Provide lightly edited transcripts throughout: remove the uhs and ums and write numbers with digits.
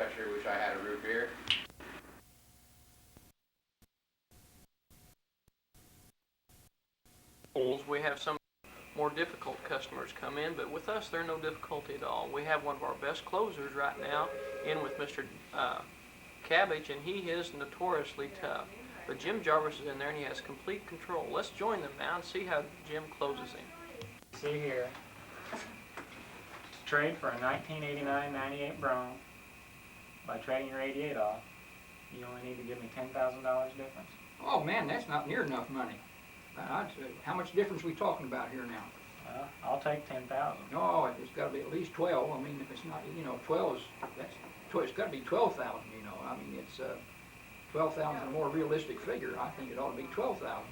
I sure wish I had a root beer. We have some more difficult customers come in, but with us they're no difficulty at all. We have one of our best closers right now in with Mr. Cabbage, and he is notoriously tough. But Jim Jarvis is in there and he has complete control. Let's join them now and see how Jim closes him. See here, trade for a 1989 98 Brougham. By trading your 88 off, you only need to give me $10,000 difference. Oh man, that's not near enough money. How much difference are we talking about here now? Well, I'll take 10,000. No, it's got to be at least 12. I mean, if it's not, 12 is, it's got to be 12,000, I mean, it's 12,000 a more realistic figure. I think it ought to be 12,000.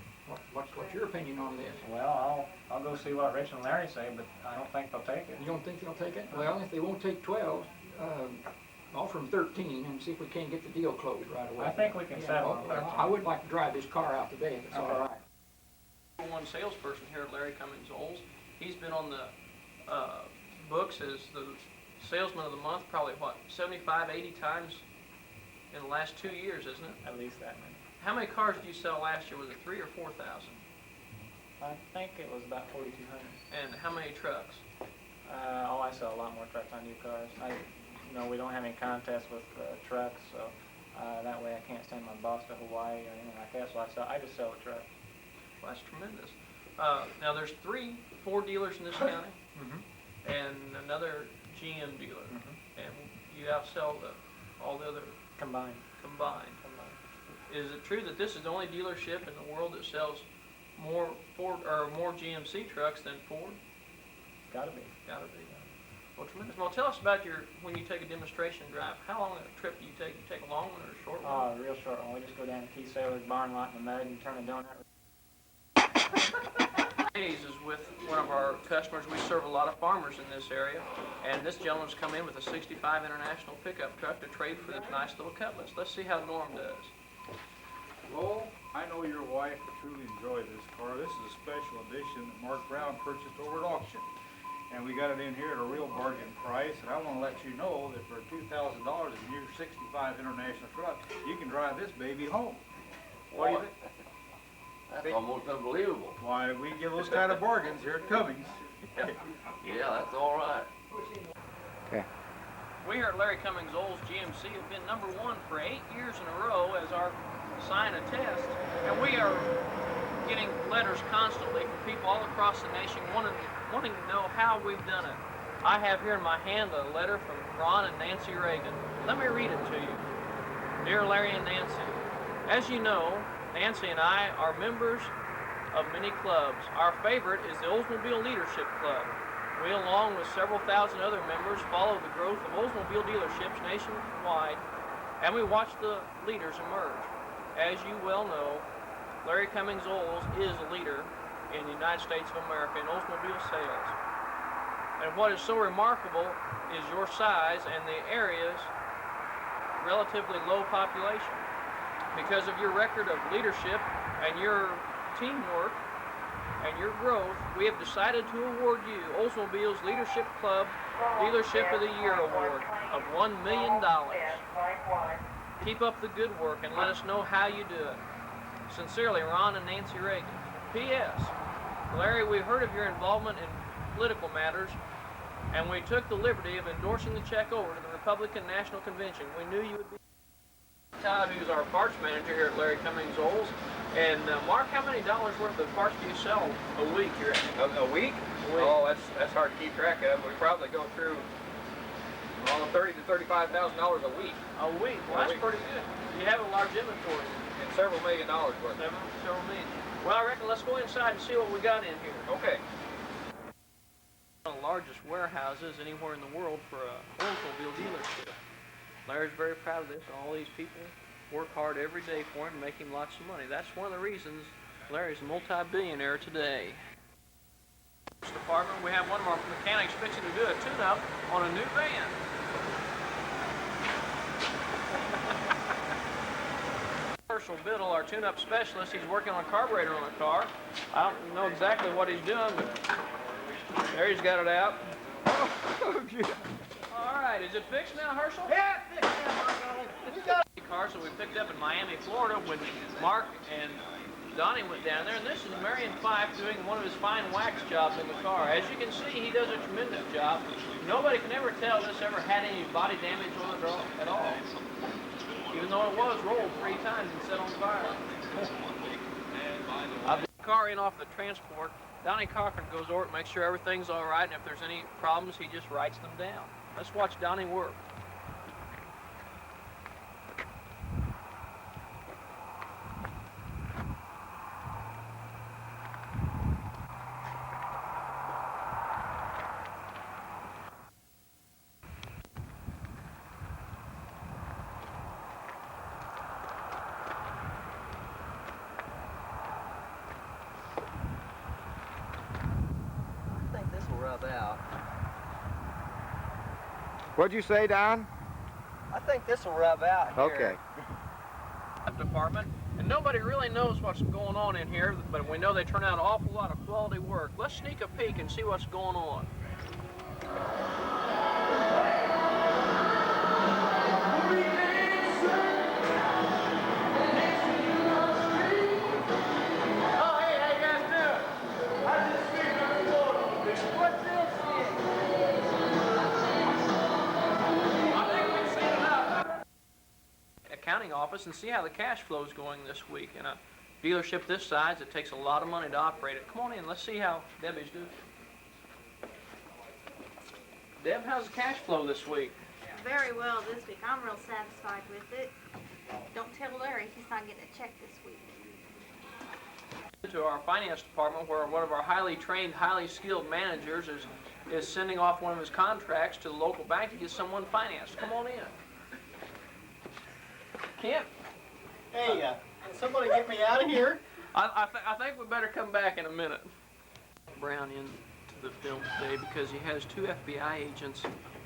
What's your opinion on this? Well, I'll go see what Rich and Larry say, but I don't think they'll take it. You don't think they'll take it? Well, if they won't take 12, offer them 13 and see if we can't get the deal closed right away. I think we can settle on 13. I would like to drive this car out today if it's all right. One salesperson here at Larry Cummings Olds. He's been on the books as the salesman of the month probably, 75, 80 times in the last 2 years, isn't it? At least that many. How many cars did you sell last year? Was it 3,000 or 4,000? I think it was about 4,200. And how many trucks? I sell a lot more trucks on new cars. We don't have any contests with trucks, so that way I can't send my boss to Hawaii or anything like that, so I just sell a truck. Well, that's tremendous. Now there's 3 Ford dealers in this county, and another GM dealer, and you outsell all the other Combined. Is it true that this is the only dealership in the world that sells more Ford or more GMC trucks than Ford? Gotta be. Gotta be. Well, tremendous. Well, tell us about when you take a demonstration drive. How long a trip do you take? You take a long one or a short one? Oh, a real short one. We just go down to Key Sailor's barn lot in the mud and turn a donut. Hayes is with one of our customers. We serve a lot of farmers in this area, and this gentleman's come in with a 65 International pickup truck to trade for this nice little Cutlass. Let's see how Norm does. Well, I know your wife would truly enjoy this car. This is a special edition that Mark Brown purchased over at auction. And we got it in here at a real bargain price, and I want to let you know that for $2,000 in your 65 International truck, you can drive this baby home. What do you think? That's almost unbelievable. Why, we give those kind of bargains here at Cummings. Yeah, that's all right. Okay. We here at Larry Cummings Olds GMC have been #1 for 8 years in a row as our sign attests, and we are getting letters constantly from people all across the nation wanting to know how we've done it. I have here in my hand a letter from Ron and Nancy Reagan. Let me read it to you. Dear Larry and Nancy, as you know, Nancy and I are members of many clubs. Our favorite is the Oldsmobile Leadership Club. We, along with several thousand other members, follow the growth of Oldsmobile dealerships nationwide, and we watch the leaders emerge. As you well know, Larry Cummings Olds is a leader in the United States of America in Oldsmobile sales. And what is so remarkable is your size and the area's relatively low population. Because of your record of leadership and your teamwork and your growth, we have decided to award you Oldsmobile's Leadership Club Dealership of the Year Award of $1 million. Keep up the good work and let us know how you do it. Sincerely, Ron and Nancy Reagan. P.S. Larry, we heard of your involvement in political matters, and we took the liberty of endorsing the check over to the Republican National Convention. We knew you would be. Todd, who's our parts manager here at Larry Cummings Olds. And Mark, how many dollars worth of parts do you sell a week here? A week? Oh, that's hard to keep track of. We probably go through $30,000 to $35,000 a week. A week? Well, that's pretty good. You have a large inventory. And several $1 million worth. Several million. Well, I reckon let's go inside and see what we got in here. Okay. One of the largest warehouses anywhere in the world for a Oldsmobile dealership. Larry's very proud of this, and all these people work hard every day for him, making lots of money. That's one of the reasons Larry's a multi-billionaire today. This department, we have one of our mechanics fixing to do a tune-up on a new van. Herschel Biddle, our tune-up specialist, he's working on a carburetor on the car. I don't know exactly what he's doing, but there he's got it out. All right, is it fixed now, Herschel? Yeah, fixed. Miami, Florida, when Mark and Donnie went down there, and this is Marion Fife doing one of his fine wax jobs in the car. As you can see, he does a tremendous job. Nobody can ever tell this ever had any body damage on it at all, even though it was rolled 3 times and set on fire. I've got the car in off the transport. Donnie Cochran goes over it, makes sure everything's all right, and if there's any problems, he just writes them down. Let's watch Donnie work. Out. What'd you say, Don? I think this will rub out here. Okay. Department, and nobody really knows what's going on in here, but we know they turn out an awful lot of quality work. Let's sneak a peek and see what's going on. Accounting office and see how the cash flow is going this week. In a dealership this size, it takes a lot of money to operate it. Come on in, let's see how Debbie's doing. Deb, how's the cash flow this week? Very well this week. I'm real satisfied with it. Don't tell Larry, he's not getting a check this week. To our finance department, where one of our highly trained, highly skilled managers is sending off one of his contracts to the local bank to get someone financed. Come on in. Kent? Hey, can somebody get me out of here? I think we better come back in a minute. Brown into the film today because he has 2 FBI agents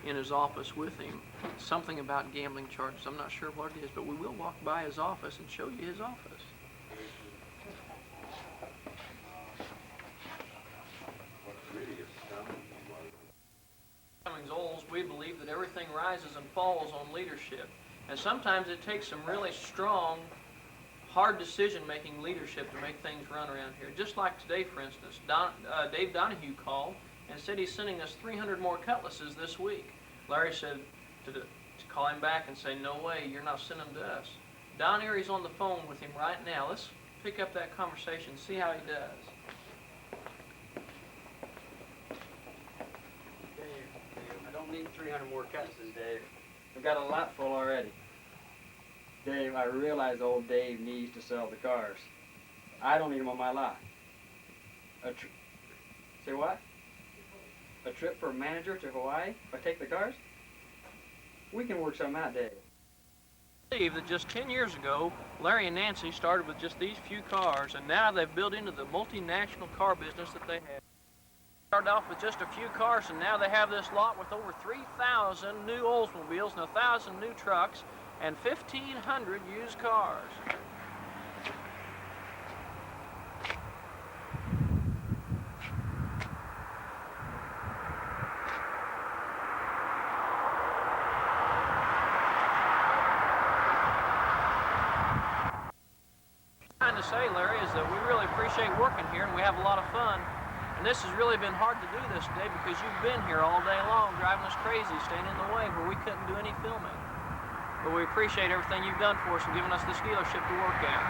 in his office with him. Something about gambling charges. I'm not sure what it is, but we will walk by his office and show you his office. Cummings Olds, we believe that everything rises and falls on leadership. And sometimes it takes some really strong, hard decision-making leadership to make things run around here. Just like today, for instance, Dave Donahue called and said he's sending us 300 more cutlasses this week. Larry said to call him back and say, no way, you're not sending them to us. Don Erie's on the phone with him right now. Let's pick up that conversation, see how he does. Dave, I don't need 300 more cutlasses, Dave. I've got a lot full already. Dave, I realize old Dave needs to sell the cars. I don't need them on my lot. Say what? A trip for a manager to Hawaii if I take the cars? We can work something out, Dave. I believe that just 10 years ago, Larry and Nancy started with just these few cars, and now they've built into the multinational car business that they have. Started off with just a few cars, and now they have this lot with over 3,000 new Oldsmobiles and 1,000 new trucks and 1,500 used cars. Trying to say, Larry, is that we really appreciate working here, and we have a lot of fun. And this has really been hard to do this day because you've been here all day long driving us crazy, staying in the way where we couldn't do any filming. But we appreciate everything you've done for us and giving us this dealership to work at.